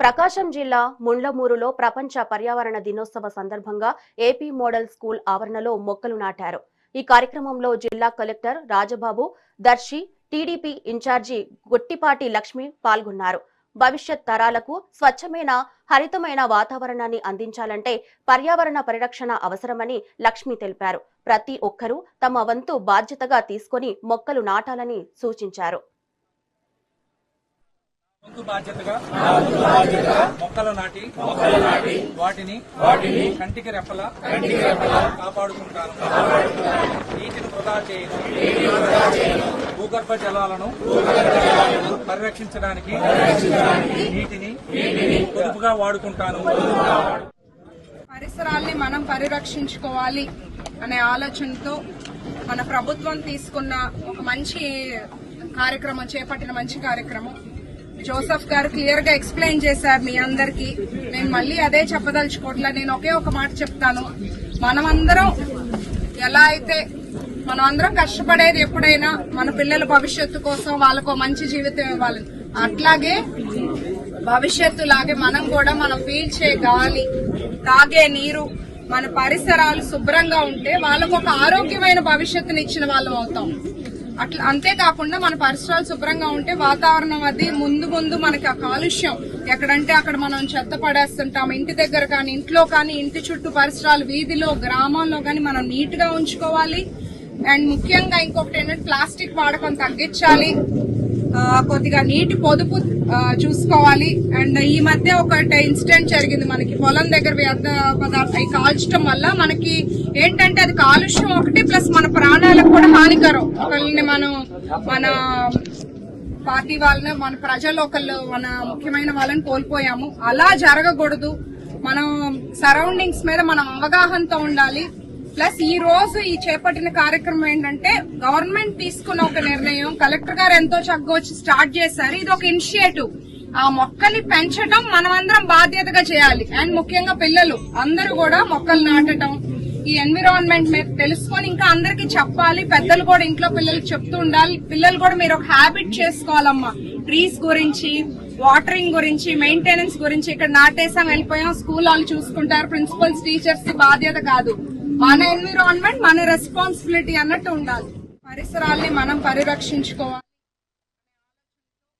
ప్రకాశం జిల్లా ముండ్లమూరులో ప్రపంచ పర్యావరణ దినోత్సవ సందర్భంగా ఏపీ మోడల్ స్కూల్ ఆవరణలో మొక్కలు నాటారు. ఈ కార్యక్రమంలో జిల్లా collector Rajababu, Darsi, TDP incharge Gottipati Lakshmi పాల్గొన్నారు. భవిష్యత్ తరాలకు స్వచ్ఛమైన, హరితమైన వాతావరణాన్ని అందించాలంటే పర్యావరణ పరిరక్షణ అవసరమని లక్ష్మి తెలిపారు. ప్రతి ఒక్కరూ తమ వంతు బాధ్యతగా తీసుకొని మొక్కలు నాటాలని సూచించారు. బాధ్యతగా మొక్కలు నాటి వాటిని కంటికి రెప్పలా కాపాడుకుంటాను. నీటిని వృధా చేయను. భూగర్భ జలాలను పరిరక్షించడానికి నీటిని పొదుపుగా వాడుకుంటాను. పరిసరాల్ని మనం పరిరక్షించుకోవాలి అనే ఆలోచనతో మన ప్రభుత్వం తీసుకున్న ఒక మంచి కార్యక్రమం, చేపట్టిన మంచి కార్యక్రమం. జోసెఫ్ గారు క్లియర్ గా ఎక్స్ప్లెయిన్ చేశారు మీ అందరికీ. నేను మళ్ళీ అదే చెప్పదలుచుకోవట్లే. నేను ఒకే ఒక మాట చెప్తాను. మనమందరం ఎలా అయితే మనమందరం కష్టపడేది ఎప్పుడైనా మన పిల్లల భవిష్యత్తు కోసం, వాళ్ళకు మంచి జీవితం ఇవ్వాలని, అట్లాగే భవిష్యత్తు లాగే మనం కూడా మనం పీల్చే గాలి, తాగే నీరు, మన పరిసరాలు శుభ్రంగా ఉంటే వాళ్ళకు ఒక ఆరోగ్యమైన భవిష్యత్తుని ఇచ్చిన వాళ్ళం అవుతాం. అట్లా అంతేకాకుండా మన పరిసరాలు శుభ్రంగా ఉంటే వాతావరణం అది ముందు మనకి ఆ కాలుష్యం ఎక్కడంటే అక్కడ మనం చెత్త పడేస్తుంటాం. ఇంటి దగ్గర కానీ, ఇంట్లో కానీ, ఇంటి చుట్టూ పరిసరాలు, వీధిలో, గ్రామాల్లో కానీ మనం నీట్ గా ఉంచుకోవాలి. అండ్ ముఖ్యంగా ఇంకొకటి ఏంటంటే ప్లాస్టిక్ వాడకం తగ్గించాలి. కొద్దిగా నీటి పొదుపు చూసుకోవాలి. అండ్ ఈ మధ్య ఒకటి ఇన్సిడెంట్ జరిగింది మనకి పొలం దగ్గర వ్యర్థ పదార్థాలు కాల్చడం వల్ల మనకి ఏంటంటే అది కాలుష్యం ఒకటి, ప్లస్ మన ప్రాణాలకు కూడా హానికరం. ఒకళ్ళని మన పార్టీ వాళ్ళని, మన ప్రజలు మన ముఖ్యమైన వాళ్ళని కోల్పోయాము. అలా జరగకూడదు. మనం సరౌండింగ్స్ మీద మనం అవగాహనతో ఉండాలి. ప్లస్ ఈ రోజు ఈ చేపట్టిన కార్యక్రమం ఏంటంటే గవర్నమెంట్ తీసుకున్న ఒక నిర్ణయం, కలెక్టర్ గారు ఎంతో చక్కగా వచ్చి స్టార్ట్ చేశారు. ఇది ఒక ఇనిషియేటివ్. ఆ మొక్కని పెంచడం మనమందరం బాధ్యతగా చేయాలి. అండ్ ముఖ్యంగా పిల్లలు అందరూ కూడా మొక్కలు నాటడం, ఈ ఎన్విరాన్మెంట్ మీద తెలుసుకొని ఇంకా అందరికి చెప్పాలి. పెద్దలు కూడా ఇంట్లో పిల్లలకి చెప్తూ ఉండాలి. పిల్లలు కూడా మీరు ఒక హ్యాబిట్ చేసుకోవాలమ్మా. ట్రీస్ గురించి, వాటరింగ్ గురించి, మెయింటెనెన్స్ గురించి. ఇక్కడ నాటేసాం, వెళ్ళిపోయాం, స్కూల్ వాళ్ళు చూసుకుంటారు, ప్రిన్సిపల్స్, టీచర్స్ బాధ్యత కాదు. మన ఎన్విరాన్మెంట్ మన రెస్పాన్సిబిలిటీ అన్నట్టు ఉండాలి. పరిసరాల్ని మనం పరిరక్షించుకోవాలి.